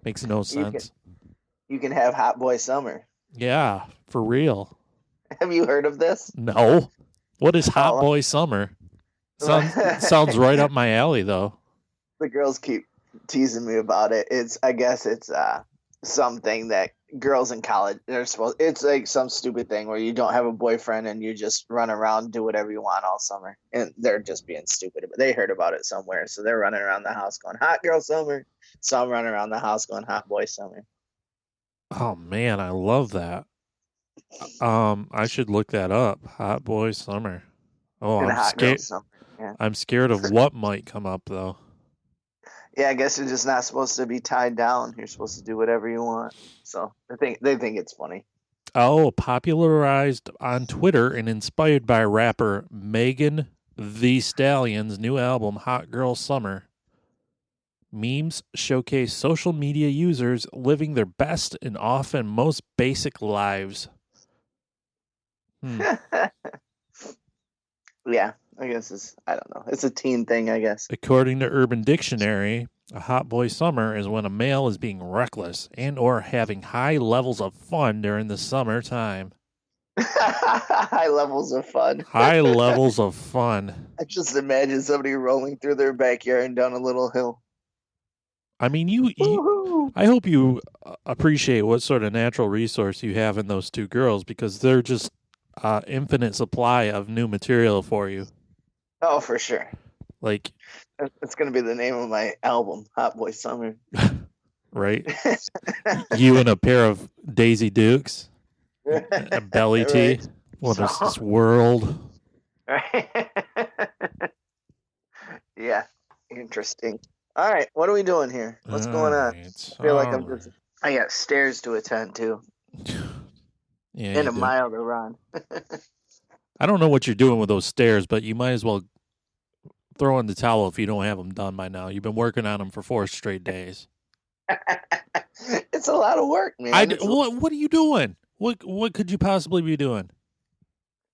Makes no You can sense. you can have hot boy summer. Yeah, for real. Have you heard of this? No. What is Hot Oh, Boy Summer? Sounds right up my alley though. the girls keep teasing me about it. I guess it's something that girls in college they're supposed. It's like some stupid thing where you don't have a boyfriend and you just run around do whatever you want all summer, and they're just being stupid. But they heard about it somewhere, so they're running around the house going hot girl summer. So I'm running around the house going hot boy summer. Oh man, I love that. I should look that up. Hot Boy Summer. Oh, And I'm hot girl scared. summer. Yeah. I'm scared of what might come up though. Yeah, I guess you're just not supposed to be tied down. You're supposed to do whatever you want. So they think it's funny. Oh, popularized on Twitter and inspired by rapper Megan Thee Stallion's new album Hot Girl Summer. Memes showcase social media users living their best and often most basic lives. Yeah, I guess I don't know. It's a teen thing, I guess. According to Urban Dictionary, a hot boy summer is when a male is being reckless and or having high levels of fun during the summertime. High levels of fun. High levels of fun. I just imagine somebody rolling through their backyard and down a little hill. I mean, I hope you appreciate what sort of natural resource you have in those two girls because they're just infinite supply of new material for you. Oh, for sure. Like, It's going to be the name of my album, Hot Boy Summer. right? You and a pair of Daisy Dukes, a belly tee. Right. What is this world? Yeah, interesting. All right, what are we doing here? What's going on? I feel like I got stairs to attend to Yeah, and a mile to run. I don't know what you're doing with those stairs, but you might as well throw in the towel if you don't have them done by now. You've been working on them for 4 straight days. It's a lot of work, man. What are you doing? What could you possibly be doing?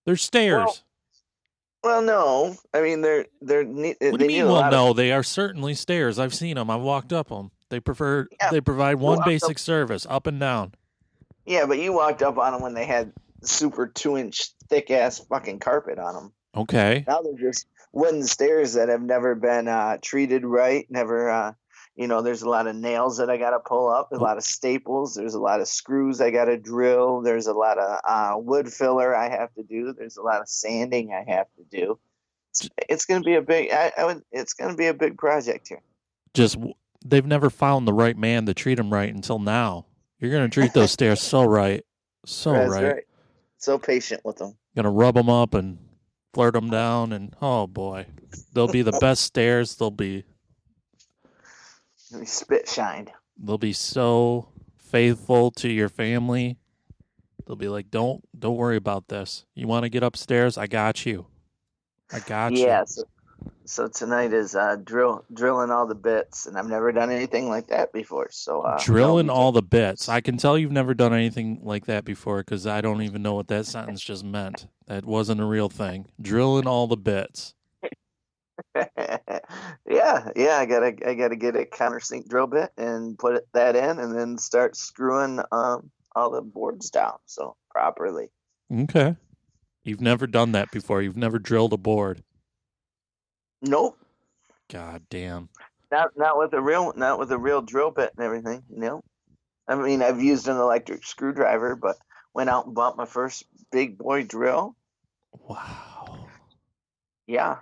There's stairs. Well, no. I mean, they're What do you mean? Well, no, they are certainly stairs. I've seen them. I've walked up them. They provide one basic service, up and down. Yeah, but you walked up on them when they had super 2-inch thick ass fucking carpet on them. Okay. Now they're just wooden stairs that have never been treated right. Never, there's a lot of nails that I got to pull up. There's a lot of staples. There's a lot of screws I got to drill. There's a lot of wood filler I have to do. There's a lot of sanding I have to do. It's going to be a big. It's going to be a big project here. Just they've never found the right man to treat them right until now. You're going to treat those stairs so right. That's right. So patient with them. Going to rub them up and flirt them down, and oh boy, they'll be the best stairs. They'll be spit shined. They'll be so faithful to your family. They'll be like, don't worry about this. You want to get upstairs? I got you. Yeah. So tonight is drilling all the bits, and I've never done anything like that before. So drilling all the bits. I can tell you've never done anything like that before because I don't even know what that sentence just meant. That wasn't a real thing. Drilling all the bits. yeah. I gotta get a countersink drill bit and put that in, and then start screwing all the boards down so properly. Okay. You've never done that before. You've never drilled a board. Nope. God damn. Not with a real drill bit and everything. No. I mean, I've used an electric screwdriver, but went out and bought my first big boy drill. Wow. Yeah.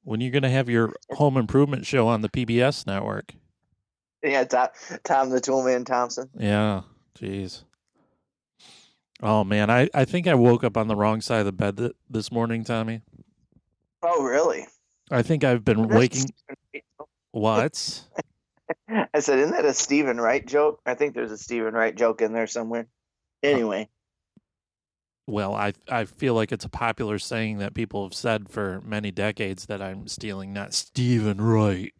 When you're gonna have your home improvement show on the PBS network? Yeah, Tom the Toolman Thompson. Yeah. Jeez. Oh man, I think I woke up on the wrong side of the bed this morning, Tommy. Oh really? I think I've been waking. What? I said, isn't that a Stephen Wright joke? I think there's a Stephen Wright joke in there somewhere. Anyway. Well, I feel like it's a popular saying that people have said for many decades that I'm stealing, not Stephen Wright.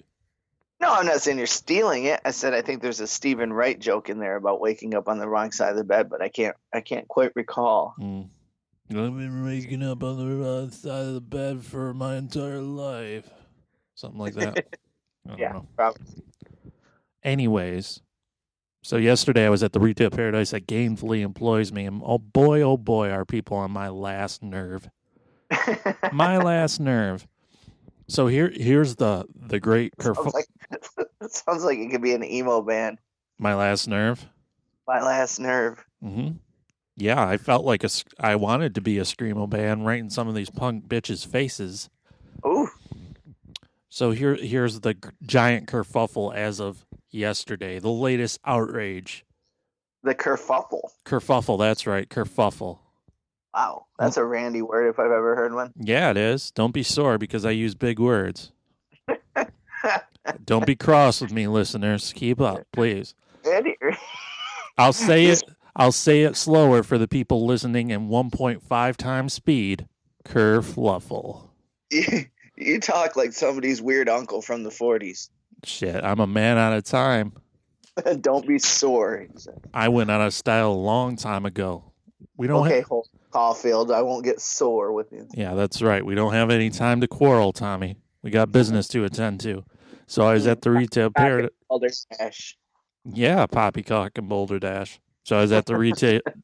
No, I'm not saying you're stealing it. I said I think there's a Stephen Wright joke in there about waking up on the wrong side of the bed, but I can't quite recall. I've been waking up on the wrong side of the bed for my entire life. Something like that. I don't know. Probably. Anyways, So yesterday I was at the Retail Paradise that gainfully employs me, and oh boy, are people on my last nerve. My last nerve. So here's the great Sounds like it could be an emo band. My last nerve. My last nerve. Mm-hmm. Yeah, I felt like I wanted to be a screamo band right in some of these punk bitches' faces. Ooh. So here's the giant kerfuffle as of yesterday. The latest outrage. The kerfuffle. Kerfuffle, that's right, kerfuffle. Wow, that's a Randy word if I've ever heard one. Yeah, it is. Don't be sore because I use big words. Don't be cross with me, listeners. Keep up, please. Randy. I'll say it slower for the people listening in 1.5 times speed. Kerfluffle. You talk like somebody's weird uncle from the 40s. Shit, I'm a man out of time. Don't be sore. I went out of style a long time ago. We don't okay, Caulfield, I won't get sore with you. Yeah, that's right. We don't have any time to quarrel, Tommy. We got business to attend to. So I was at the Retail Paradise. Yeah, Poppycock and Boulder Dash. So I was at the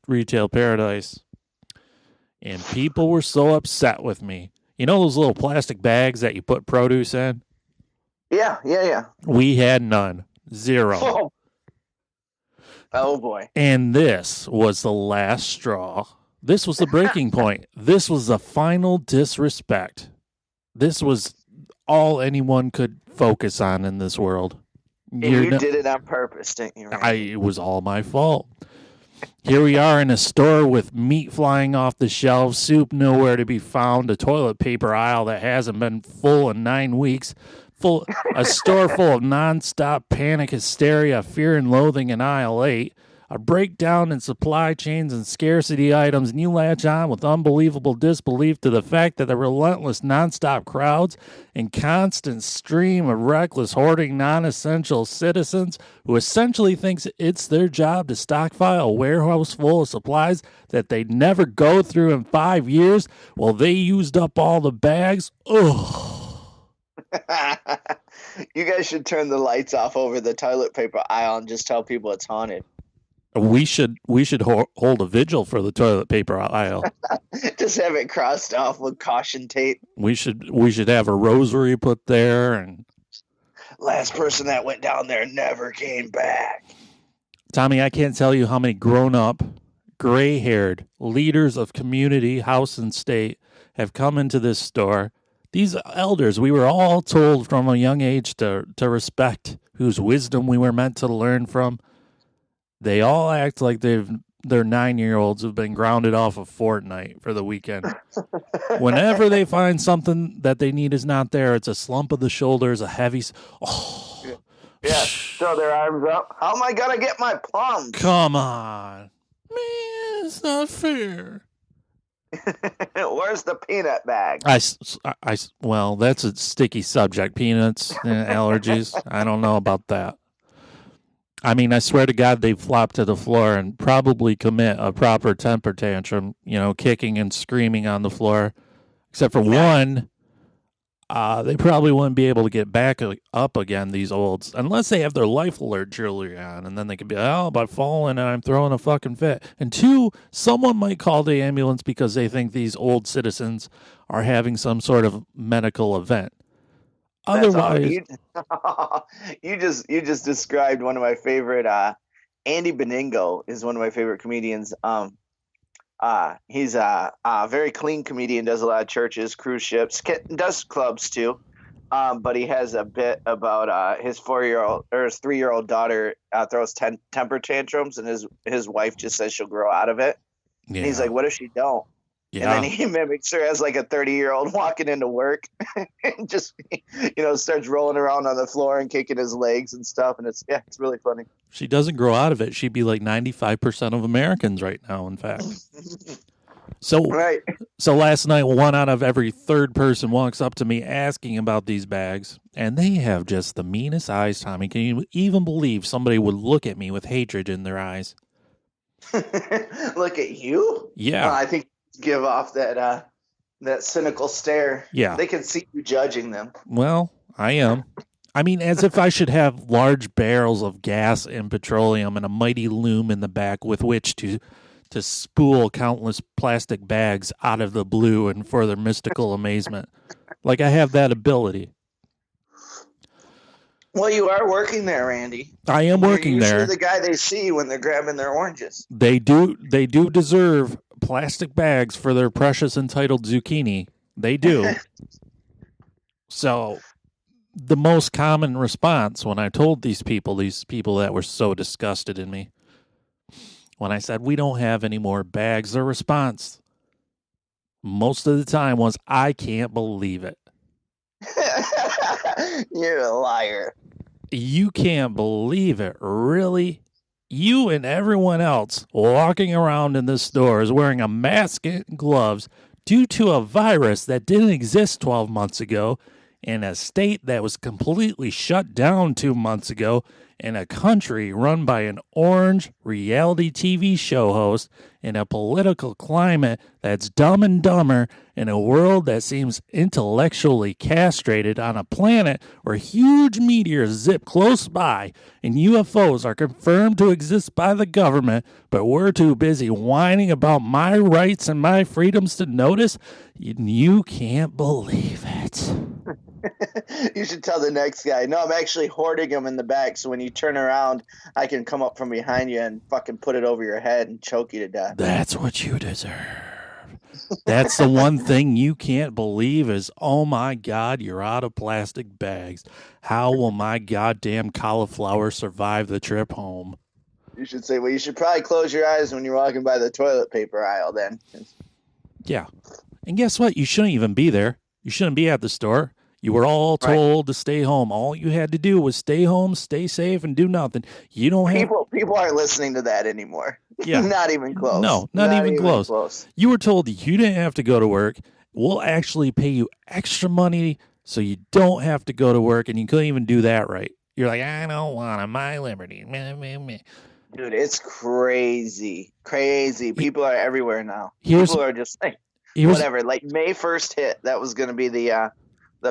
retail Paradise, and people were so upset with me. You know those little plastic bags that you put produce in? Yeah. We had none. Zero. Oh, boy. And this was the last straw. This was the breaking point. This was the final disrespect. This was all anyone could focus on in this world. You did it on purpose, didn't you? It was all my fault. Here we are in a store with meat flying off the shelves, soup nowhere to be found, a toilet paper aisle that hasn't been full in 9 weeks, a store full of nonstop panic, hysteria, fear, and loathing in aisle 8, a breakdown in supply chains and scarcity items, and you latch on with unbelievable disbelief to the fact that the relentless nonstop crowds and constant stream of reckless hoarding non-essential citizens who essentially thinks it's their job to stockpile a warehouse full of supplies that they'd never go through in 5 years while they used up all the bags. Ugh. You guys should turn the lights off over the toilet paper aisle and just tell people it's haunted. We should hold a vigil for the toilet paper aisle. Just have it crossed off with caution tape. We should have a rosary put there, and last person that went down there never came back. Tommy, I can't tell you how many grown-up, gray-haired leaders of community, house, and state have come into this store. These elders, we were all told from a young age to respect, whose wisdom we were meant to learn from. They all act like their 9-year-olds have been grounded off of Fortnite for the weekend. Whenever they find something that they need is not there, it's a slump of the shoulders, a heavy... Yeah, throw their arms up. How am I going to get my plums? Come on. Man, it's not fair. Where's the peanut bag? Well, that's a sticky subject. Peanuts, allergies. I don't know about that. I mean, I swear to God, they'd flop to the floor and probably commit a proper temper tantrum, kicking and screaming on the floor. Except for one, they probably wouldn't be able to get back up again, these olds, unless they have their life alert jewelry on, and then they could be, by falling and I'm throwing a fucking fit. And two, someone might call the ambulance because they think these old citizens are having some sort of medical event. Otherwise, you just described one of my favorite. Andy Beningo is one of my favorite comedians. He's a very clean comedian. Does a lot of churches, cruise ships, does clubs too. But he has a bit about his 3-year-old daughter throws temper tantrums, and his wife just says she'll grow out of it. Yeah. And he's like, "What if she don't?" Yeah. And then he mimics her as like a 30-year-old walking into work and just, starts rolling around on the floor and kicking his legs and stuff. And it's really funny. She doesn't grow out of it. She'd be like 95% of Americans right now, in fact. So last night, 1 out of every 3rd person walks up to me asking about these bags. And they have just the meanest eyes, Tommy. Can you even believe somebody would look at me with hatred in their eyes? Look at you? Yeah. I think give off that cynical stare. Yeah. They can see you judging them. Well, I am. I mean, as if I should have large barrels of gas and petroleum and a mighty loom in the back with which to spool countless plastic bags out of the blue and for their mystical amazement. Like I have that ability. Well, you are working there, Randy. I am working there. You're the guy they see when they're grabbing their oranges. They do deserve plastic bags for their precious entitled zucchini. They do. So the most common response when I told these people that were so disgusted in me, when I said we don't have any more bags, their response most of the time was, I can't believe it. You're a liar. You can't believe it, really? You and everyone else walking around in this store is wearing a mask and gloves due to a virus that didn't exist 12 months ago, in a state that was completely shut down 2 months ago, in a country run by an orange reality TV show host, in a political climate that's dumb and dumber, in a world that seems intellectually castrated, on a planet where huge meteors zip close by and UFOs are confirmed to exist by the government, but we're too busy whining about my rights and my freedoms to notice. You can't believe it. You should tell the next guy, no, I'm actually hoarding them in the back, so when you turn around, I can come up from behind you and fucking put it over your head and choke you to death. That's what you deserve. That's the one thing you can't believe is, oh my God, you're out of plastic bags. How will my goddamn cauliflower survive the trip home? You should say, well, you should probably close your eyes when you're walking by the toilet paper aisle then. Yeah. And guess what? You shouldn't even be there. You shouldn't be at the store. You were all told to stay home. All you had to do was stay home, stay safe, and do nothing. You don't have people aren't listening to that anymore. Yeah. Not even close. No, not even close. You were told you didn't have to go to work. We'll actually pay you extra money so you don't have to go to work, and you couldn't even do that right. You're like, I don't want to, my liberty. Dude, it's crazy. Crazy. People are everywhere now. People are just like, whatever. Like May 1st hit, that was going to be the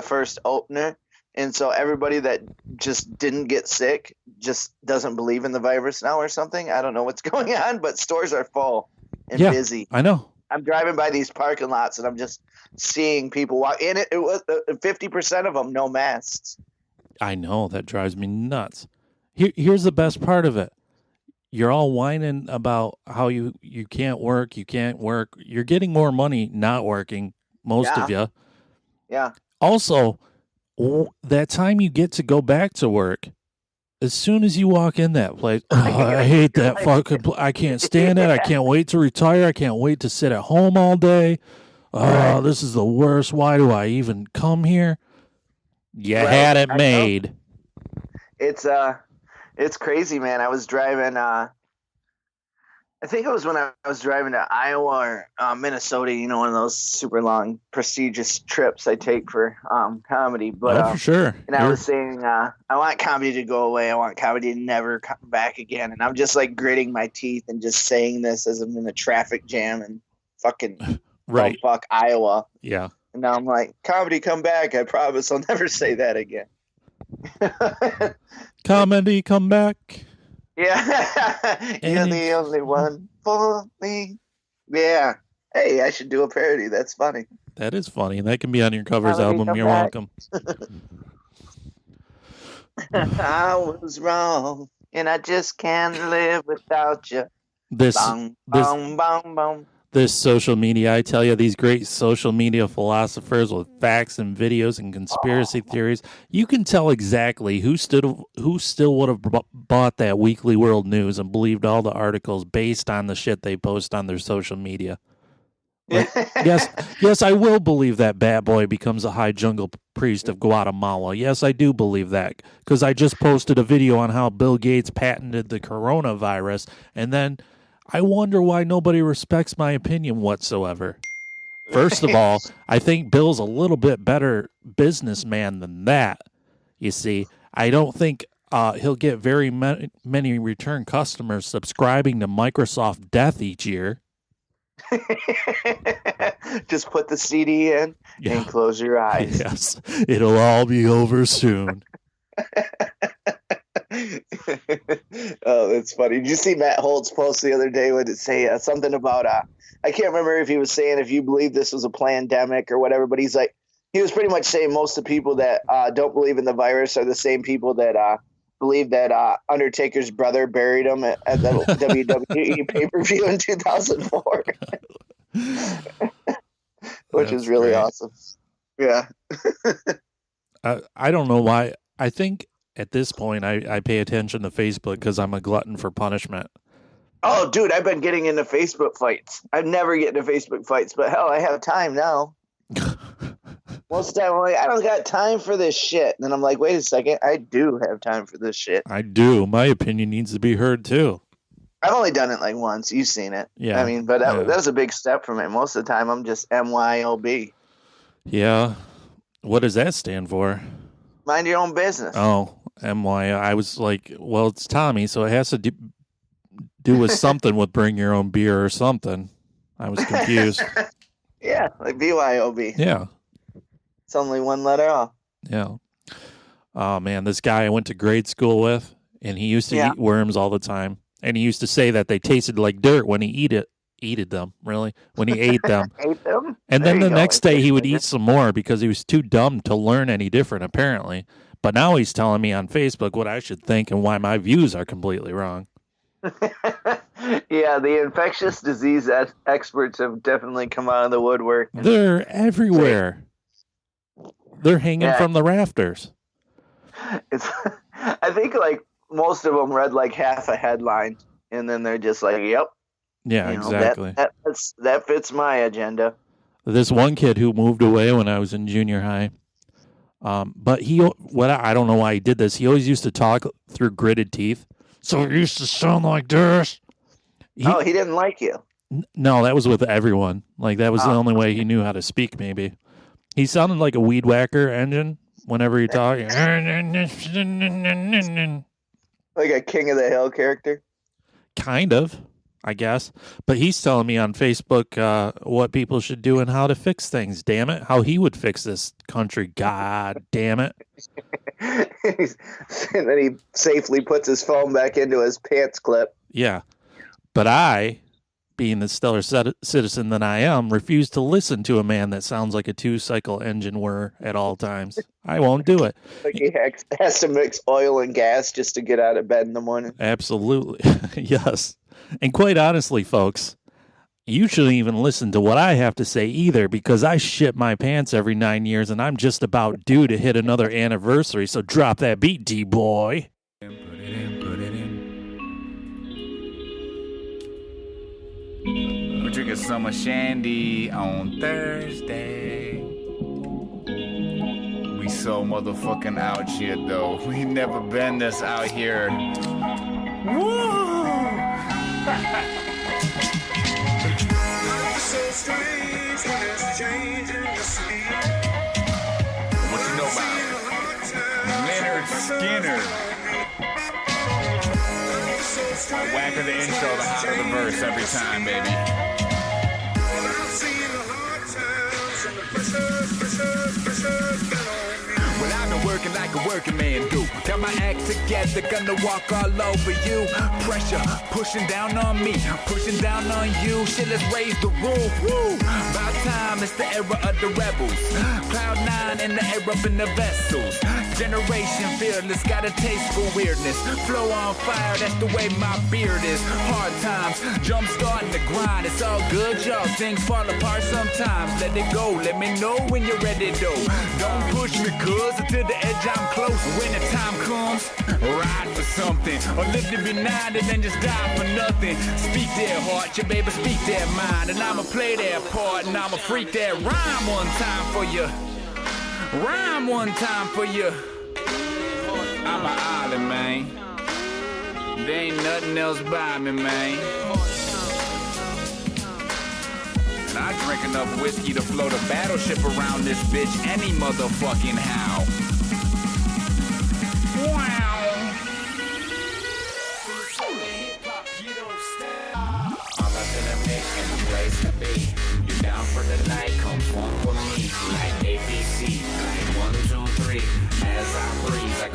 first opener. And so everybody that just didn't get sick just doesn't believe in the virus now or something. I don't know what's going on, but stores are full and busy. I know. I'm driving by these parking lots and I'm just seeing people walk in it. It was 50% of them, no masks. I know. That drives me nuts. Here's the best part of it. You're all whining about how you can't work. You can't work. You're getting more money not working, most of you. Yeah. Also, that time you get to go back to work, as soon as you walk in that place, I hate that fucking place. I can't stand it. I can't wait to retire. I can't wait to sit at home all day. This is the worst. Why do I even come here? You had it made. It's crazy, man. I was driving, I think it was when I was driving to Iowa or Minnesota, one of those super long, prestigious trips I take for comedy. But for sure. And I was saying, I want comedy to go away. I want comedy to never come back again. And I'm just like gritting my teeth and just saying this as I'm in a traffic jam and fucking fuck Iowa. Yeah. And now I'm like, comedy, come back. I promise I'll never say that again. Comedy, come back. Yeah. You're the only one for me. Yeah. Hey, I should do a parody. That's funny. That is funny. That can be on your covers album. You're welcome. I was wrong, and I just can't live without you. This social media, I tell you, these great social media philosophers with facts and videos and conspiracy theories, you can tell exactly who still would have bought that Weekly World News and believed all the articles based on the shit they post on their social media. Like, yes, I will believe that Bad Boy becomes a high jungle priest of Guatemala. Yes, I do believe that because I just posted a video on how Bill Gates patented the coronavirus, and then I wonder why nobody respects my opinion whatsoever. First of all, I think Bill's a little bit better businessman than that. You see, I don't think he'll get very many return customers subscribing to Microsoft Death each year. Just put the CD in and close your eyes. Yes, it'll all be over soon. Oh, that's funny. Did you see Matt Holt's post the other day? Would it say something about I can't remember if he was saying if you believe this was a pandemic or whatever, but he's like, he was pretty much saying most of the people that don't believe in the virus are the same people that believe that Undertaker's brother buried him at the WWE pay-per-view in 2004, which is really great. awesome. Yeah. I don't know why. I think at this point I pay attention to Facebook because I'm a glutton for punishment. Oh, dude, I've been getting into Facebook fights. I never get into Facebook fights, but hell, I have time now. Most of the time, I'm like, I don't got time for this shit. And then I'm like, wait a second, I do have time for this shit. I do. My opinion needs to be heard, too. I've only done it like once. You've seen it. Yeah. I mean, but that was a big step for me. Most of the time, I'm just MYOB. Yeah. What does that stand for? Mind your own business. Oh, MY. I was like, well, it's Tommy, so it has to do with something with bring your own beer or something. I was confused. Yeah, like BYOB. Yeah. It's only one letter off. Yeah. Oh, man, this guy I went to grade school with, and he used to eat worms all the time. And he used to say that they tasted like dirt when he ate them, when he ate them. Ate them? And then the next day he would eat some more because he was too dumb to learn any different, apparently. But now he's telling me on Facebook what I should think and why my views are completely wrong. Yeah, the infectious disease experts have definitely come out of the woodwork. They're everywhere. They're hanging from the rafters. I think like most of them read like half a headline, and then they're just like, "Yep, yeah, exactly. That fits my agenda." This one kid who moved away when I was in junior high, but I don't know why he did this. He always used to talk through gritted teeth, so it used to sound like this. He didn't like you. No, that was with everyone. Like that was the only way he knew how to speak. Maybe he sounded like a weed whacker engine whenever he talked. Like a King of the Hill character? Kind of, I guess. But he's telling me on Facebook what people should do and how to fix things, damn it. How he would fix this country, god damn it. And then he safely puts his phone back into his pants clip. Yeah. But I, being the stellar citizen that I am, refuse to listen to a man that sounds like a 2-cycle engine whir at all times. I won't do it. Like he has to mix oil and gas just to get out of bed in the morning. Absolutely. Yes. And quite honestly, folks, you shouldn't even listen to what I have to say either, because I shit my pants every 9 years and I'm just about due to hit another anniversary. So drop that beat, D-boy. Put it in. We're drinking summer shandy on Thursday. We so motherfucking out here, though. We never been this out here. Woo! So strange when it's changing the sleep. What you know about Leonard Skinner? The whacker the intro, the hotter the verse every time, baby. I've seen the hard times and the pressure get on me. Well, I've been working like a working man do. Got my act together, gonna walk all over you. Pressure pushing down on me, pushing down on you. Shit, let's raise the roof. Woo! About time, it's the era of the rebels. Cloud 9 in the air up in the vessels. Generation fearless, got a taste for weirdness. Flow on fire, that's the way my beard is. Hard times, jump starting the grind. It's all good, y'all. Things fall apart sometimes. Let it go, let me know when you're ready, though. Don't push me, cuz until the edge I'm close. When the time comes, ride for something. Or live to be 90, then just die for nothing. Speak their heart, your baby, speak their mind. And I'ma play their part, and I'ma freak that rhyme one time for you. Rhyme one time for you. I'm an island, man. There ain't nothing else by me, man. And I drink enough whiskey to float a battleship around this bitch any motherfucking how. Wow. All up in a mix and a place to be. You down for the night, come funk with me. Like ABC, like 1, 2, 3.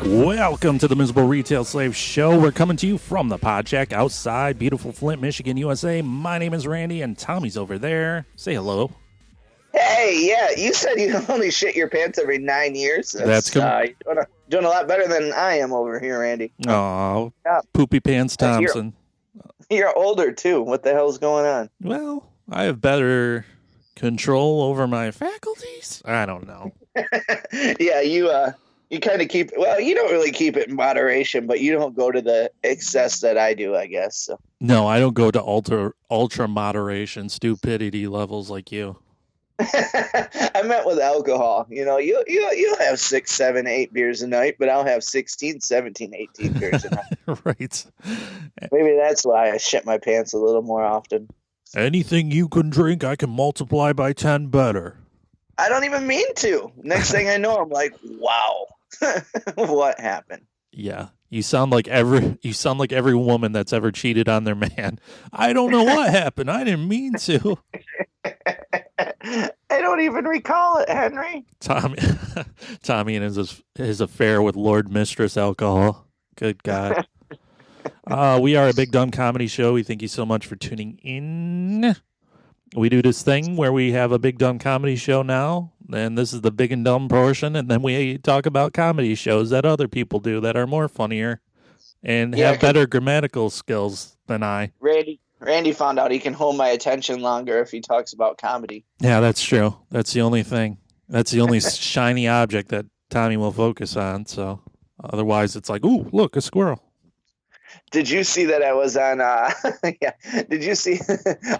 Welcome to the Miserable Retail Slave Show. We're coming to you from the Pod Shack outside beautiful Flint, Michigan, USA. My name is Randy, and Tommy's over there. Say hello. Hey, yeah, you said you only shit your pants every 9 years. That's you're doing a lot better than I am over here, Randy. Oh, Yeah. Poopy Pants Thompson. You're older, too. What the hell's going on? Well, I have better control over my faculties. I don't know. Yeah, you kind of keep, well, you don't really keep it in moderation, but you don't go to the excess that I do, I guess. So. No, I don't go to ultra moderation stupidity levels like you. I meant with alcohol. You know, you'll have 6, 7, 8 beers a night, but I'll have 16, 17, 18 beers a night. Right. Maybe that's why I shit my pants a little more often. Anything you can drink, I can multiply by 10 better. I don't even mean to. Next thing I know, I'm like, wow, what happened? Yeah. You sound like every woman that's ever cheated on their man. I don't know what happened. I didn't mean to. I don't even recall it, Henry. Tommy and his affair with Lord Mistress Alcohol. Good God. We are a Big Dumb Comedy Show. We thank you so much for tuning in. We do this thing where we have a Big Dumb Comedy Show now, and this is the big and dumb portion, and then we talk about comedy shows that other people do that are more funnier and have better grammatical skills than I. Randy found out he can hold my attention longer if he talks about comedy. Yeah, that's true. That's the only thing. That's the only shiny object that Tommy will focus on. So otherwise, it's like, ooh, look, a squirrel. Did you see that I was on? Yeah. Did you see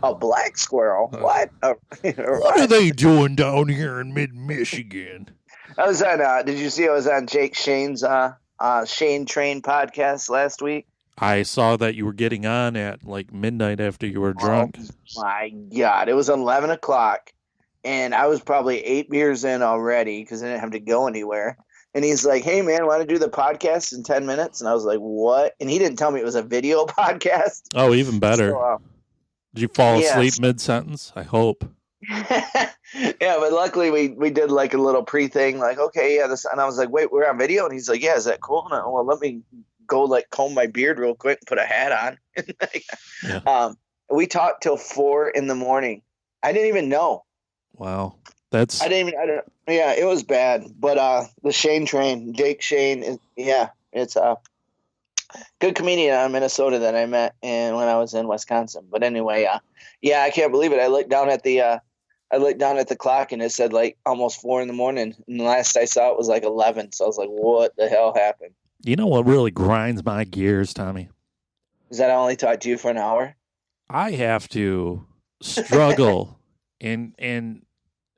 a black squirrel? What? What are they doing down here in mid-Michigan? I was on. Did you see I was on Jake Shane's Shane Train podcast last week? I saw that you were getting on at like midnight after you were drunk. Oh my God. It was 11 o'clock, and I was probably 8 beers in already because I didn't have to go anywhere. And he's like, hey, man, want to do the podcast in 10 minutes? And I was like, what? And he didn't tell me it was a video podcast. Oh, even better. So, did you fall asleep mid-sentence? I hope. Yeah, but luckily we did like a little pre-thing, like, okay, yeah, this. And I was like, wait, we're on video? And he's like, yeah, is that cool? And I, well, let me go like comb my beard real quick and put a hat on. Yeah. We talked till 4 a.m. I didn't even know. Wow. Yeah, it was bad. But the Shane Train, Jake Shane, it's a good comedian out of Minnesota that I met when I was in Wisconsin. But anyway, I can't believe it. I looked down at the clock and it said like almost 4 a.m. And the last I saw it was like 11. So I was like, what the hell happened? You know what really grinds my gears, Tommy? Is that I only talked to you for an hour? I have to struggle and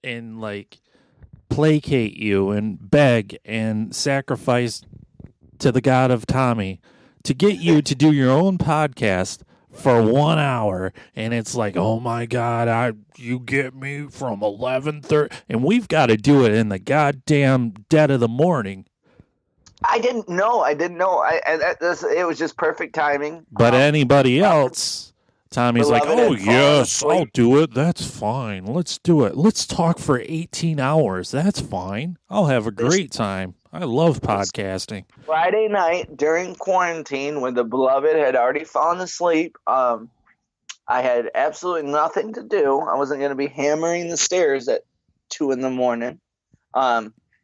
like placate you and beg and sacrifice to the God of Tommy to get you to do your own podcast for 1 hour, and it's like, oh my God, you get me from 11:30, and we've got to do it in the goddamn dead of the morning. I didn't know. It was just perfect timing. But anybody else, Tommy's like, oh, yes, I'll do it. That's fine. Let's do it. Let's talk for 18 hours. That's fine. I'll have a great time. I love podcasting. Friday night during quarantine when the beloved had already fallen asleep, I had absolutely nothing to do. I wasn't going to be hammering the stairs at 2 a.m.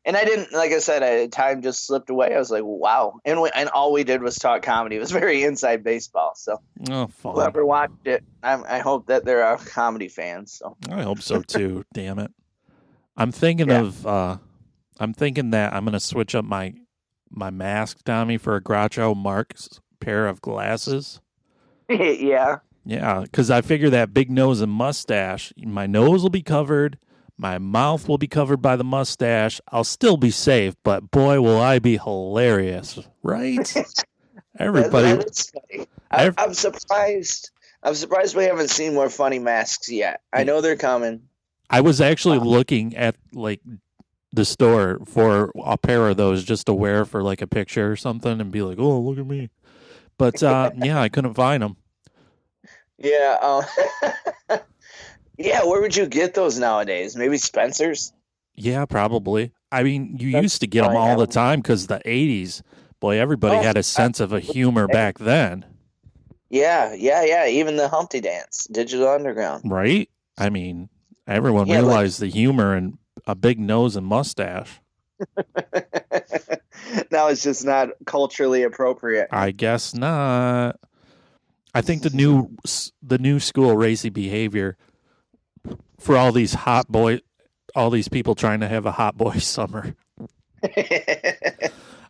And I didn't, like I said, time just slipped away. I was like, wow. And all we did was talk comedy. It was very inside baseball. So whoever watched it, I hope that there are comedy fans. So I hope so too. Damn it. I'm thinking that I'm going to switch up my mask, Tommy, for a Groucho Marx pair of glasses. Yeah. Yeah, because I figure that big nose and mustache, my nose will be covered. My mouth will be covered by the mustache. I'll still be safe, but boy, will I be hilarious, right? Everybody. I'm surprised. I'm surprised we haven't seen more funny masks yet. I know they're coming. I was actually looking at like the store for a pair of those just to wear for like a picture or something and be like, oh, look at me. But yeah, I couldn't find them. Yeah. Yeah, where would you get those nowadays? Maybe Spencer's? Yeah, probably. I mean, you That's used to get them fine, all the Adam. time because the 80s, boy, everybody Oh, had a sense of a humor back then, Yeah. Even the Humpty Dance, Digital Underground. right? I mean, everyone Yeah, realized the humor and a big nose and mustache. now it's just not culturally appropriate. I guess not. I think the new school racy behavior for all these all these people trying to have a hot boy summer.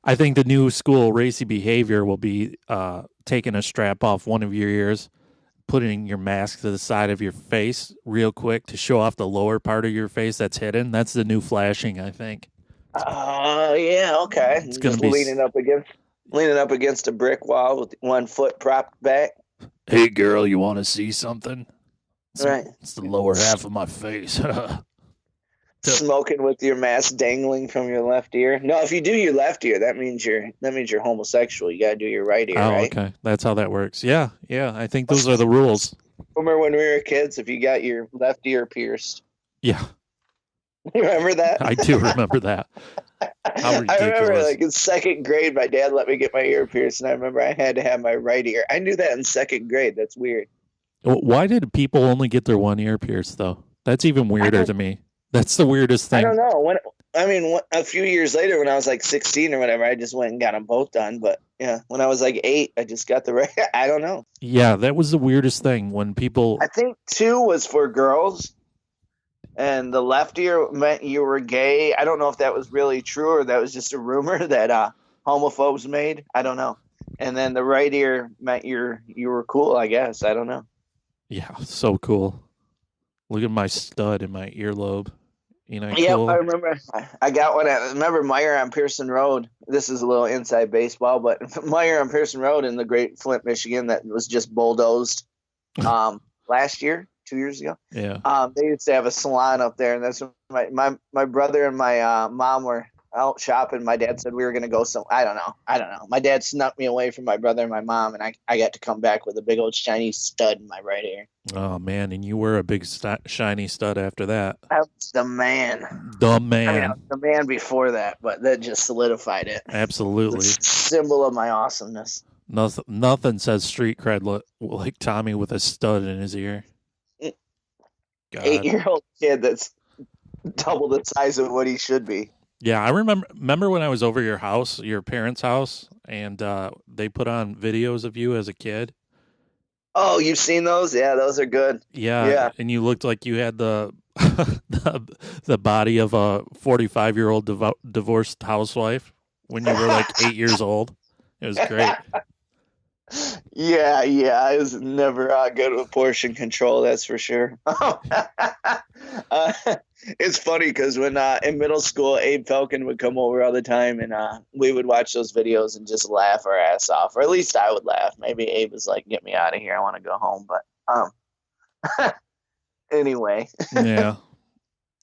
I think the new school racy behavior will be taking a strap off one of your ears, putting your mask to the side of your face real quick to show off the lower part of your face that's hidden. That's the new flashing, I think. Yeah, okay. It's gonna Just be leaning up against a brick wall with one foot propped back. Hey girl, you want to see something? Right. It's the lower half of my face. Smoking with your mask dangling from your left ear. No, if you do your left ear, that means you're homosexual. You got to do your right ear, right? Okay. That's how that works. Yeah. I think those are the rules. Remember when we were kids, if you got your left ear pierced? Yeah, Remember that? I do remember that. How I remember ridiculous. like in second grade, my dad let me get my ear pierced, and I remember I had to have my right ear. I knew that in second grade. That's weird. Why did people only get their one ear pierced, though? That's even weirder to me. That's the weirdest thing. I don't know. A few years later, when I was like 16 or whatever, I just went and got them both done. But yeah, when I was like 8, I just got the right. I don't know. Yeah, that was the weirdest thing when people. I think 2 was for girls, and the left ear meant you were gay. I don't know if that was really true or that was just a rumor that homophobes made. I don't know. And then the right ear meant you were cool, I guess. I don't know. Yeah, so cool. Look at my stud in my earlobe. You know, Yeah, cool. I remember. I got one remember Meyer on Pearson Road. This is a little inside baseball, but Meyer on Pearson Road in the Great Flint, Michigan, that was just bulldozed last year, 2 years ago. Yeah. They used to have a salon up there, and that's when my brother and my mom were out shopping. My dad said we were going to go I don't know. My dad snuck me away from my brother and my mom, and I got to come back with a big old shiny stud in my right ear. Oh, man. And you were a big shiny stud after that. I was the man. The man. I mean, I was the man before that, but that just solidified it. Absolutely. It's a symbol of my awesomeness. Nothing says street cred like Tommy with a stud in his ear. God. 8-year-old kid that's double the size of what he should be. Yeah, I remember when I was over your parents' house, and they put on videos of you as a kid. Oh, you've seen those? Yeah, those are good. Yeah. And you looked like you had the the body of a 45-year-old divorced housewife when you were like 8 years old. It was great. Yeah, I was never good with portion control, that's for sure. It's funny because when in middle school, Abe Falcon would come over all the time, and we would watch those videos and just laugh our ass off, or at least I would laugh. Maybe Abe was like, "Get me out of here, I want to go home." But anyway. Yeah.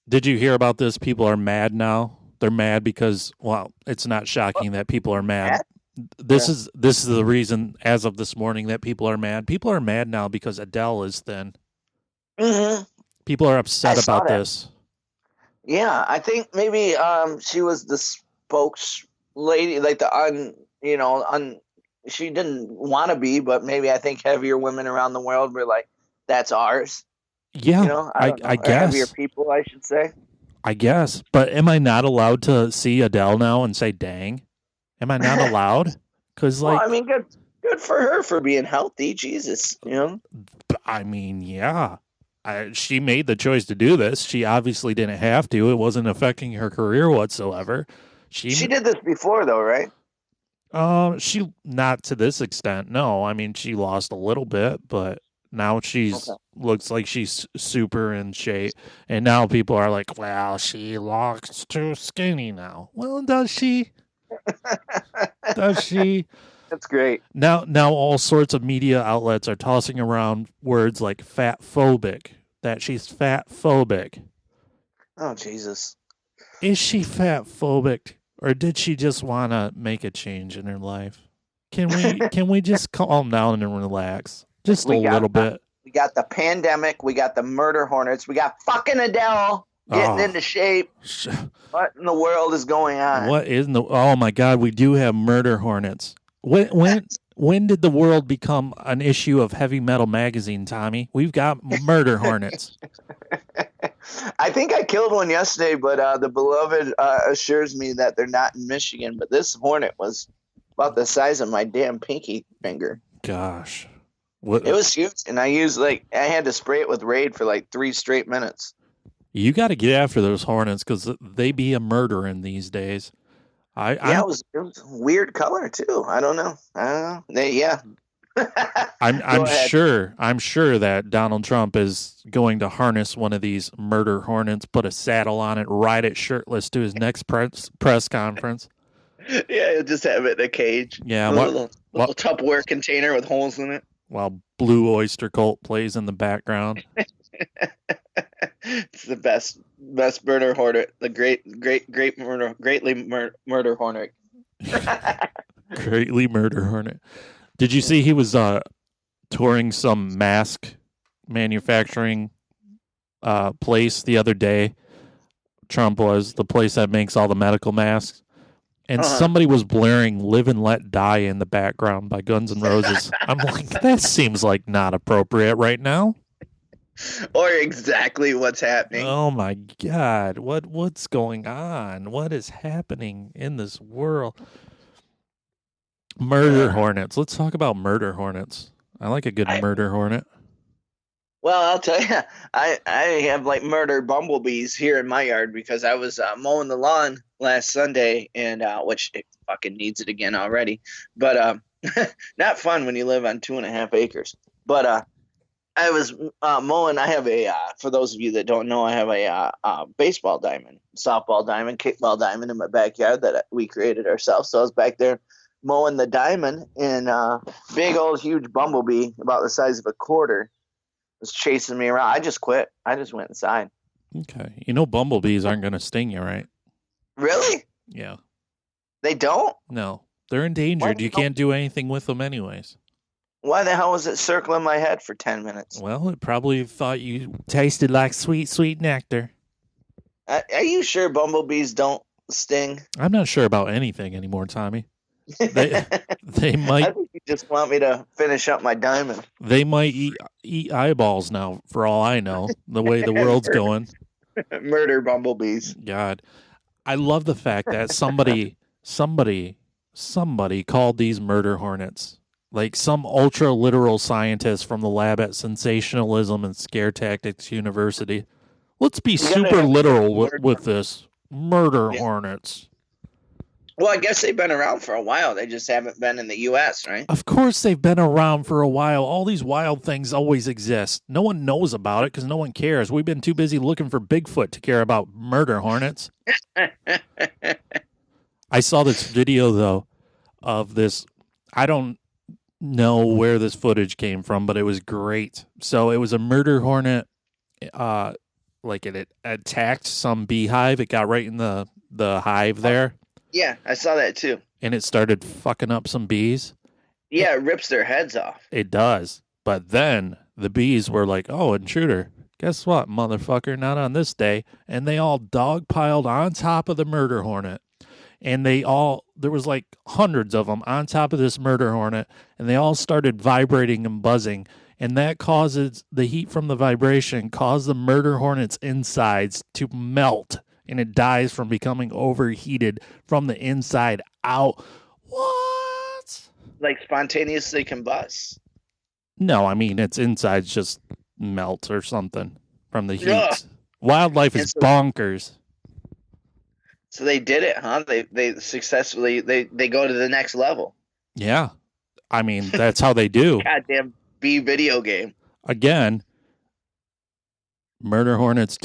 Did you hear about this? People are mad now. They're mad because, well, it's not shocking that people are mad. This is the reason, as of this morning, that people are mad. People are mad now because Adele is thin. Mm-hmm. People are upset about this. Yeah, I think maybe she was the spokes lady, like she didn't want to be, but maybe I think heavier women around the world were like, that's ours. Yeah, you know, I guess. Heavier people, I should say. I guess. But am I not allowed to see Adele now and say, dang? Am I not allowed? Because, like, well, I mean, good for her for being healthy. Jesus, you know. I mean, yeah. She made the choice to do this. She obviously didn't have to. It wasn't affecting her career whatsoever. She did this before, though, right? She not to this extent. No, I mean she lost a little bit, but now looks like she's super in shape. And now people are like, "Well, she looks too skinny now." Well, does she? Does she? That's great. Now all sorts of media outlets are tossing around words like fat phobic, that she's fat phobic. Oh, Jesus. Is she fat phobic, or did she just want to make a change in her life? Can we just calm down and relax? Just a little bit. We got the pandemic, we got the murder hornets, we got fucking Adele. getting Oh. into shape. What in the world is going on? What is the? Oh my God, we do have murder hornets. When did the world become an issue of Heavy Metal Magazine, Tommy? We've got murder hornets. I think I killed one yesterday, but the beloved assures me that they're not in Michigan. But this hornet was about the size of my damn pinky finger. Gosh, what? It was huge, and I had to spray it with Raid for like 3 straight minutes. You got to get after those hornets because they be a murdering these days. It was a weird color too. I don't know. I'm sure that Donald Trump is going to harness one of these murder hornets, put a saddle on it, ride it shirtless to his next press conference. Yeah, he'll just have it in a cage. Yeah, a little Tupperware container with holes in it. While Blue Oyster Cult plays in the background. It's the best murder hornet. The greatly murder hornet. Greatly murder hornet. Did you see he was touring some mask manufacturing place the other day? Trump was the place that makes all the medical masks. And somebody was blaring Live and Let Die in the background by Guns N' Roses. I'm like, that seems like not appropriate right now. Or exactly what's happening. Oh my God. What's going on? What is happening in this world? Murder hornets. Let's talk about murder hornets. I like a good murder hornet. Well, I'll tell you, I have like murder bumblebees here in my yard because I was mowing the lawn last Sunday, and which it fucking needs it again already. But not fun when you live on 2.5 acres. But I was mowing. I have for those of you that don't know, I have a baseball diamond, softball diamond, kickball diamond in my backyard that we created ourselves. So I was back there mowing the diamond, and big old huge bumblebee about the size of a quarter was chasing me around. I just quit. I just went inside. Okay. You know bumblebees aren't going to sting you, right? Really? Yeah. They don't? No. They're endangered. You can't do anything with them anyways. Why the hell was it circling my head for 10 minutes? Well, it probably thought you tasted like sweet, sweet nectar. Are you sure bumblebees don't sting? I'm not sure about anything anymore, Tommy. They might. I think you just want me to finish up my diamond. They might eat eyeballs now, for all I know. The way the world's going. Murder bumblebees. God, I love the fact that somebody called these murder hornets. Like some ultra literal scientist from the lab at Sensationalism and Scare Tactics University. Let's be super literal with this. Murder hornets. Well, I guess they've been around for a while. They just haven't been in the U.S., right? Of course they've been around for a while. All these wild things always exist. No one knows about it because no one cares. We've been too busy looking for Bigfoot to care about murder hornets. I saw this video, though, of this. I don't know where this footage came from, but it was great. So it was a murder hornet. Like it attacked some beehive. It got right in the hive there. Yeah, I saw that too. And it started fucking up some bees. Yeah, it rips their heads off. It does. But then the bees were like, oh, intruder, guess what, motherfucker, not on this day. And they all dogpiled on top of the murder hornet. And there was like hundreds of them on top of this murder hornet. And they all started vibrating and buzzing. And that causes the heat from the vibration caused the murder hornet's insides to melt. And it dies from becoming overheated from the inside out. What? Like spontaneously combust? No, I mean, its insides just melt or something from the heat. Ugh. Wildlife is bonkers. So they did it, huh? They successfully, they go to the next level. Yeah. I mean, that's how they do. Goddamn bee video game. Again, murder hornets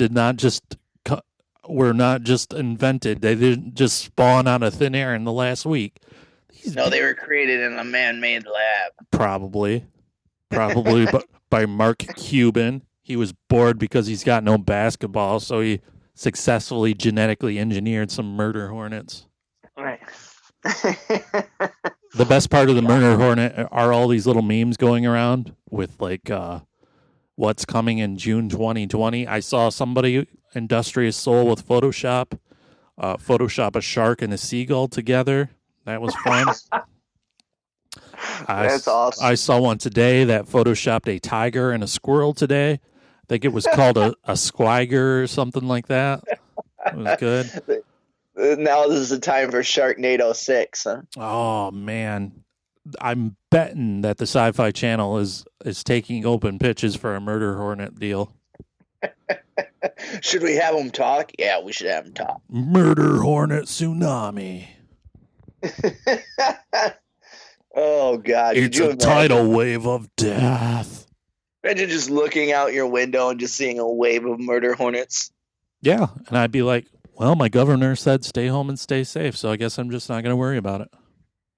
were not just invented. They didn't just spawn out of thin air in the last week. They were created in a man-made lab. Probably by Mark Cuban. He was bored because he's got no basketball, so he successfully genetically engineered some murder hornets. Right. The best part of the murder hornet are all these little memes going around with like what's coming in June 2020. I saw somebody Industrious Soul with Photoshop. Photoshop a shark and a seagull together. That was fun. That's awesome. I saw one today that photoshopped a tiger and a squirrel today. I think it was called a squiger or something like that. It was good. Now this is the time for Sharknado 6, huh? Oh, man. I'm betting that the Sci-Fi Channel is taking open pitches for a Murder Hornet deal. Should we have them talk? Yeah, we should have them talk. Murder Hornet tsunami. Oh, God. It's a tidal wave of death. Imagine just looking out your window and just seeing a wave of murder hornets. Yeah, and I'd be like, well, my governor said stay home and stay safe, so I guess I'm just not going to worry about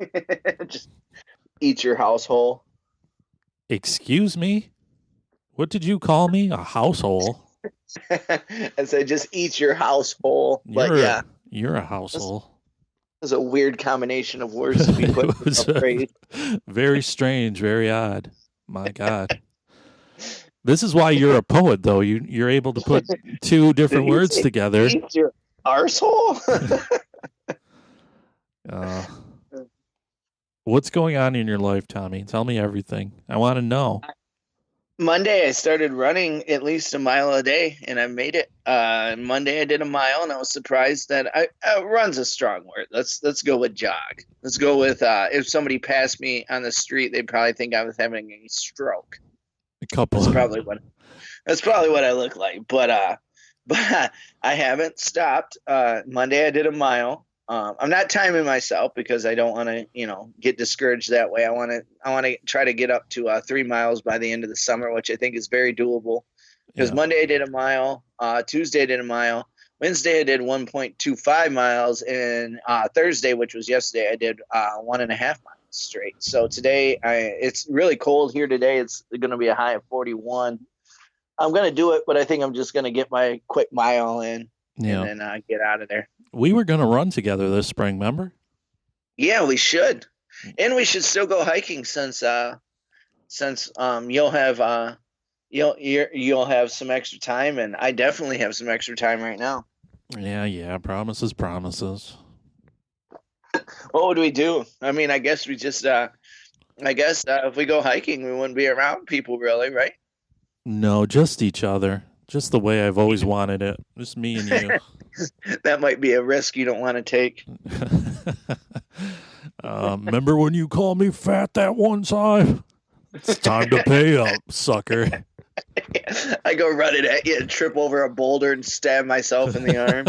it. Just eat your household. Excuse me? What did you call me? A household? I said just eat your household. But yeah. You're a household. It's a weird combination of words to be put in a phrase. Very strange, very odd. My God. This is why you're a poet, though. You're able to put two different words together. Eat your arsehole? What's going on in your life, Tommy? Tell me everything. I want to know. Monday, I started running at least a mile a day, and I made it. Monday, I did a mile, and I was surprised that run's a strong word. Let's go with jog. Let's go with if somebody passed me on the street, they'd probably think I was having a stroke. A couple. That's probably what I look like. But I haven't stopped. Monday, I did a mile. I'm not timing myself because I don't want to, get discouraged that way. I want to try to get up to 3 miles by the end of the summer, which I think is very doable. Because Monday I did a mile, Tuesday I did a mile, Wednesday I did 1.25 miles, and Thursday, which was yesterday, I did 1.5 miles straight. So today, it's really cold here today. It's going to be a high of 41. I'm going to do it, but I think I'm just going to get my quick mile in and then get out of there. We were going to run together this spring, remember? Yeah, we should. And we should still go hiking since you'll have you'll have some extra time, and I definitely have some extra time right now. Yeah, promises. What would we do? I mean, I guess we just if we go hiking, we wouldn't be around people really, right? No, just each other. Just the way I've always wanted it. Just me and you. That might be a risk you don't want to take. Remember when you called me fat that one time? It's time to pay up, sucker. I go running at you and trip over a boulder and stab myself in the arm.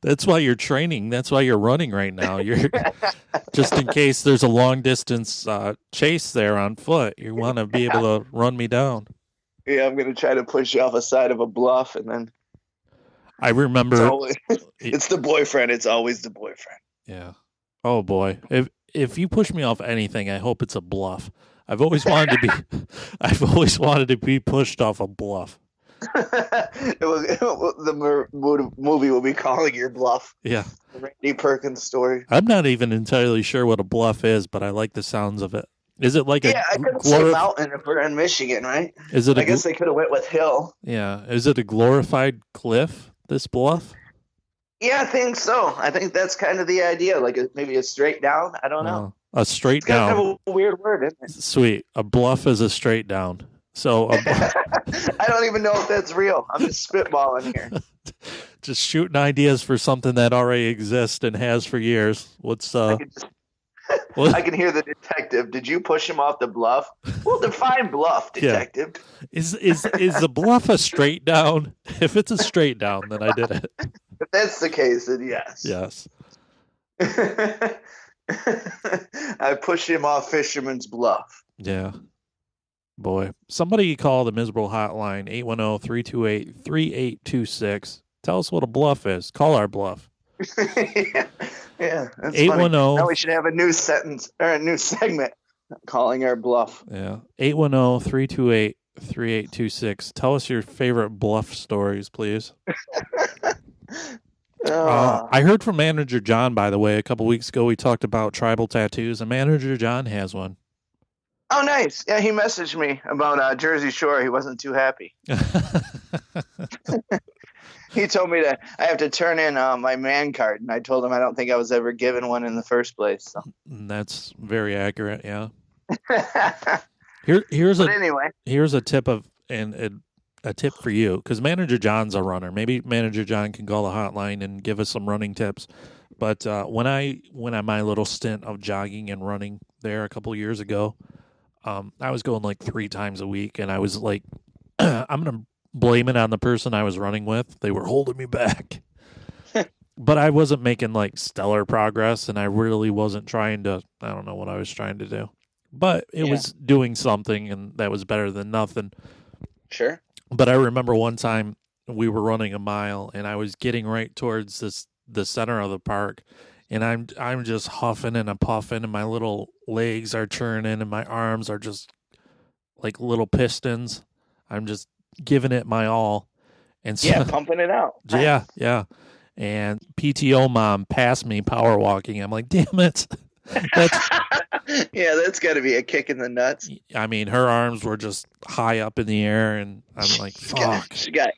That's why you're training. That's why you're running right now. You're just in case there's a long distance chase there on foot. You want to be able to run me down. Yeah, I'm going to try to push you off a side of a bluff, and then I remember it's the boyfriend. It's always the boyfriend. Yeah. Oh boy. If you push me off anything, I hope it's a bluff. I've always wanted to be pushed off a bluff. The movie will be calling your bluff. Yeah. The Randy Perkins story. I'm not even entirely sure what a bluff is, but I like the sounds of it. Is it like I could say mountain if we're in Michigan, right? Is it? I guess they could have went with hill. Yeah. Is it a glorified cliff? This bluff? Yeah, I think so. I think that's kind of the idea. Like maybe a straight down. I don't know. A straight down. Kind of a weird word, isn't it? Sweet. A bluff is a straight down. So I don't even know if that's real. I'm just spitballing here. Just shooting ideas for something that already exists and has for years. What's I can hear the detective. Did you push him off the bluff? Well, define bluff, detective. Yeah. Is the bluff a straight down? If it's a straight down, then I did it. If that's the case, then yes. Yes. I pushed him off Fisherman's Bluff. Yeah. Boy. Somebody call the Miserable Hotline, 810-328-3826. Tell us what a bluff is. Call our bluff. Yeah, that's 810. Now we should have a new sentence or a new segment calling our bluff. Yeah. 810-328-3826. Tell us your favorite bluff stories, please. I heard from Manager John, by the way, a couple weeks ago. We talked about tribal tattoos, and Manager John has one. Oh, nice. Yeah, he messaged me about Jersey Shore. He wasn't too happy. He told me that I have to turn in my man card, and I told him I don't think I was ever given one in the first place. So. That's very accurate. Yeah. But Here's anyway, a tip a tip for you, because Manager John's a runner. Maybe Manager John can call the hotline and give us some running tips. But when I went on my little stint of jogging and running there a couple years ago, I was going like 3 times a week, and I was like, I'm gonna blame it on the person I was running with. They were holding me back. But I wasn't making like stellar progress, and I really wasn't trying to. I don't know what I was trying to do, but it was doing something, and that was better than nothing. sure. But I remember one time we were running a mile, and I was getting right towards the center of the park, and I'm just huffing and I'm puffing, and my little legs are churning, and my arms are just like little pistons. I'm just giving it my all, and so, Yeah, pumping it out. yeah. And PTO mom passed me power walking. I'm like, damn it. That's, Yeah, that's got to be a kick in the nuts. I mean, her arms were just high up in the air, and I'm like, fuck. She got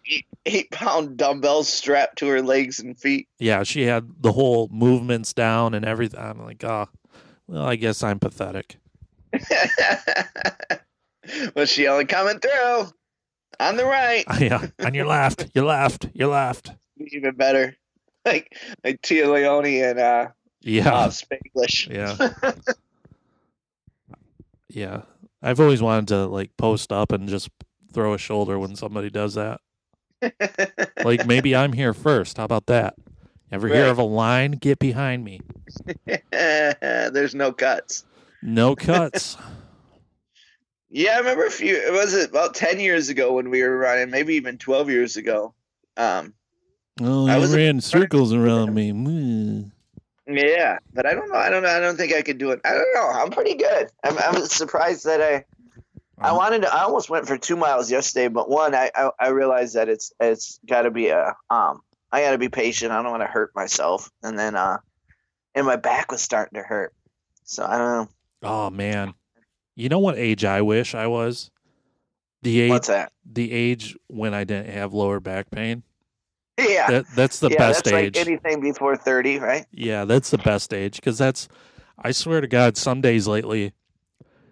8-pound dumbbells strapped to her legs and feet. Yeah, she had the whole movements down and everything. I'm like, well, I guess I'm pathetic. Was she only coming through on the right? Yeah, on your left, you left. Even better, like Tia Leone and Yeah, Spanglish. yeah, yeah. I've always wanted to like post up and just throw a shoulder when somebody does that. Like, maybe I'm here first. How about that? Ever hear Right. of a line? Get behind me. There's no cuts. No cuts. Yeah, I remember was it about 10 years ago when we were running, maybe even 12 years ago. Oh, I you was ran circles around me. Mm. Yeah, but I don't know. I don't think I could do it. I don't know. I'm pretty good. I'm surprised that I almost went for 2 miles yesterday, but one, I realized that it's got to be I got to be patient. I don't want to hurt myself. And then, and my back was starting to hurt. So I don't know. Oh man, you know what age I wish I was? The age. What's that? The age when I didn't have lower back pain. Yeah. That's the best that's age. Like anything before 30, right? Yeah, that's the best age, because I swear to God, some days lately,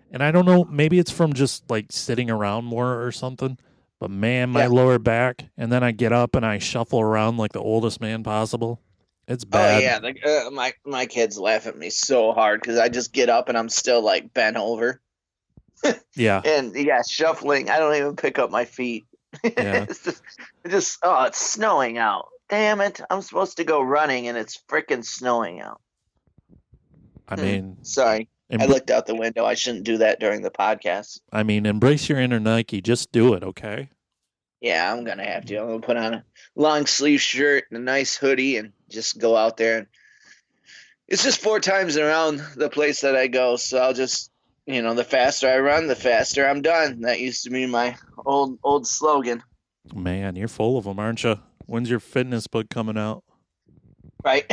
and I don't know, maybe it's from just like sitting around more or something, but man, my lower back, and then I get up and I shuffle around like the oldest man possible. It's bad. Oh yeah, my kids laugh at me so hard because I just get up and I'm still like bent over. Yeah. And yeah, shuffling. I don't even pick up my feet. Yeah. it's snowing out. Damn it! I'm supposed to go running and it's freaking snowing out. I mean, Sorry, I looked out the window. I shouldn't do that during the podcast. I mean, embrace your inner Nike. Just do it, okay? Yeah, I'm gonna have to. I'm gonna put on a long sleeve shirt and a nice hoodie and just go out there. And it's just 4 times around the place that I go, so I'll just, the faster I run, the faster I'm done. That used to be my old slogan. Man, you're full of them, aren't you? When's your fitness book coming out? Right.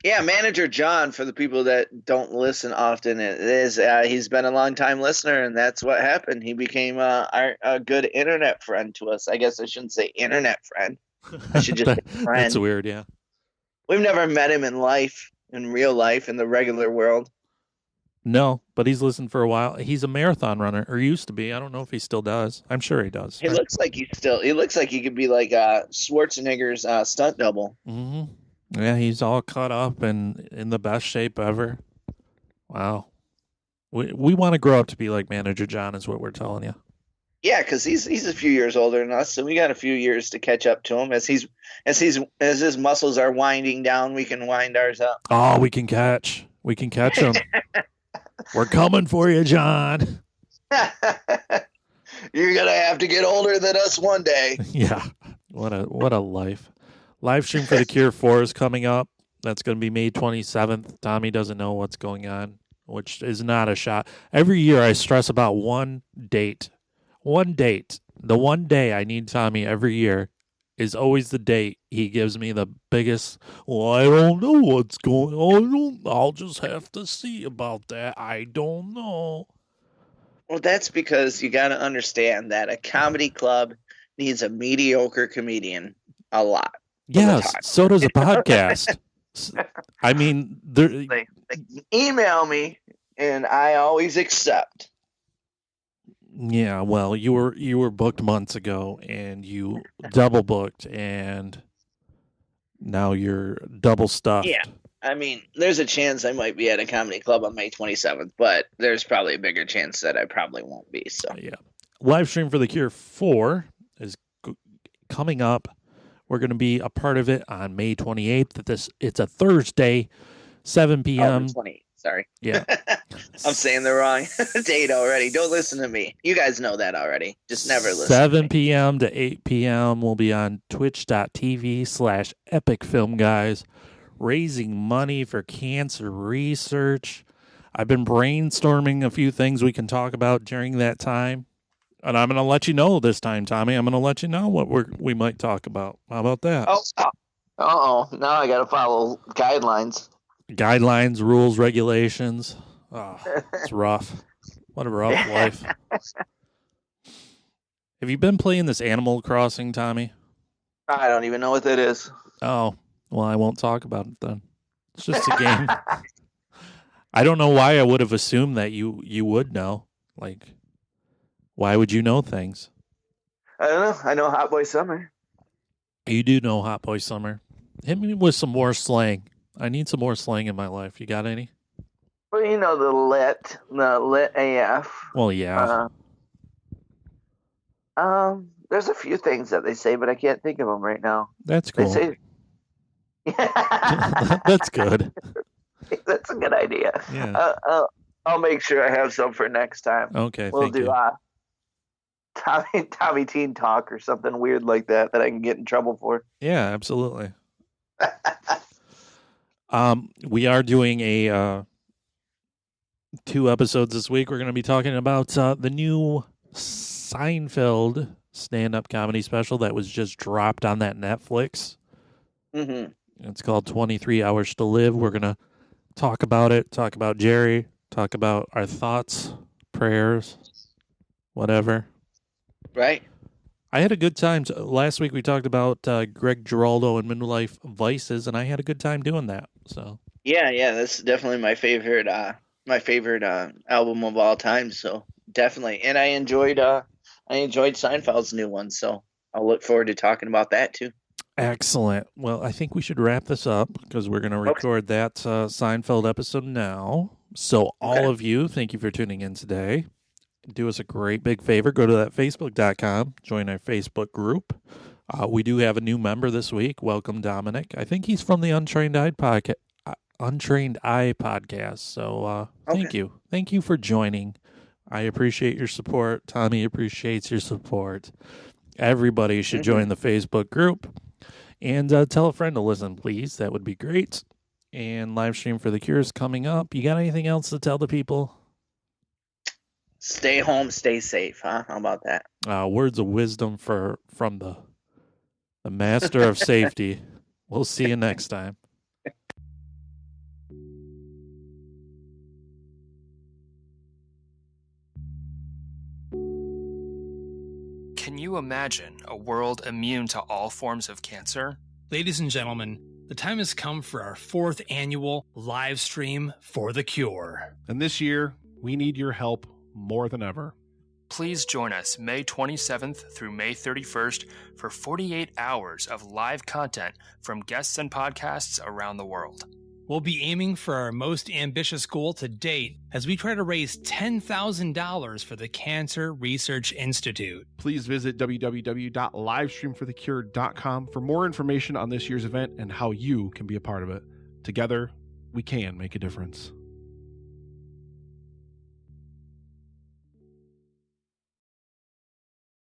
Yeah, Manager John, for the people that don't listen often, he's been a long time listener, and that's what happened. He became a good internet friend to us. I guess I shouldn't say internet friend. I should just say friend. That's weird, yeah. We've never met him in real life, in the regular world. No, but he's listened for a while. He's a marathon runner, or used to be. I don't know if he still does. I'm sure he does. He looks like he could be like Schwarzenegger's stunt double. Mm-hmm. Yeah, he's all cut up and in the best shape ever. Wow. We want to grow up to be like Manager John, is what we're telling you. Yeah, because he's a few years older than us, so we got a few years to catch up to him. As his muscles are winding down, we can wind ours up. Oh, we can catch him. We're coming for you, John. You're gonna have to get older than us one day. Yeah. What a life. Live stream for the Cure 4 is coming up. That's going to be May 27th. Tommy doesn't know what's going on, which is not a shot. Every year I stress about one date. One date. The one day I need Tommy every year is always the date he gives me the biggest, well, I don't know what's going on. I'll just have to see about that. I don't know. Well, that's because you got to understand that a comedy club needs a mediocre comedian a lot. Yes, so does a podcast. I mean, They email me, and I always accept. yeah. Well, you were booked months ago, and you double booked, and now you're double stuffed. Yeah. I mean, there's a chance I might be at a comedy club on May 27th, but there's probably a bigger chance that I probably won't be. So Yeah. Live stream for the Cure 4 is coming up. We're going to be a part of it on May 28th. It's a Thursday, 7 p.m. 20. Sorry. Yeah. I'm saying the wrong date already. Don't listen to me. You guys know that already. Just never listen. 7 p.m. to 8 p.m. We'll be on twitch.tv/epicfilmguys, raising money for cancer research. I've been brainstorming a few things we can talk about during that time. And I'm going to let you know this time, Tommy. I'm going to let you know what we might talk about. How about that? Oh, now I got to follow guidelines. Guidelines, rules, regulations. Oh, it's rough. What a rough life. Have you been playing this Animal Crossing, Tommy? I don't even know what that is. Oh, well, I won't talk about it then. It's just a game. I don't know why I would have assumed that you would know. Like, why would you know things? I don't know. I know Hot Boy Summer. You do know Hot Boy Summer. Hit me with some more slang. I need some more slang in my life. You got any? Well, you know, the lit AF. Well, yeah. There's a few things that they say, but I can't think of them right now. That's cool. They say, That's good. That's a good idea. Yeah. I'll make sure I have some for next time. Okay, We'll thank do you. Tommy Teen Talk or something weird like that I can get in trouble for. Yeah, absolutely. We are doing a 2 episodes this week. We're going to be talking about the new Seinfeld stand-up comedy special that was just dropped on that Netflix. Mm-hmm. It's called 23 Hours to Live. We're going to talk about it, talk about Jerry, talk about our thoughts, prayers, whatever. Right. I had a good time. Last week we talked about Greg Giraldo and Midlife Vices, and I had a good time doing that. So yeah, that's definitely my favorite album of all time. So definitely, and I enjoyed Seinfeld's new one. So I'll look forward to talking about that too. excellent. Well, I think we should wrap this up because we're going to record that Seinfeld episode now. So all of you, thank you for tuning in today. Do us a great big favor. Go to that Facebook.com. Join our Facebook group. We do have a new member this week. Welcome, Dominic. I think he's from the Untrained Eye podcast. So thank you. Thank you for joining. I appreciate your support. Tommy appreciates your support. Everybody should join the Facebook group. And tell a friend to listen, please. That would be great. And live stream for the Cure is coming up. You got anything else to tell the people? Stay home, stay safe, huh? How about that? Words of wisdom from the master of safety. We'll see you next time. Can you imagine a world immune to all forms of cancer? Ladies and gentlemen, the time has come for our 4th annual live stream for the Cure. And this year, we need your help more than ever. Please join us May 27th through May 31st for 48 hours of live content from guests and podcasts around the world. We'll be aiming for our most ambitious goal to date as we try to raise $10,000 for the Cancer Research Institute. Please visit www.livestreamforthecure.com for more information on this year's event and how you can be a part of it. Together, we can make a difference.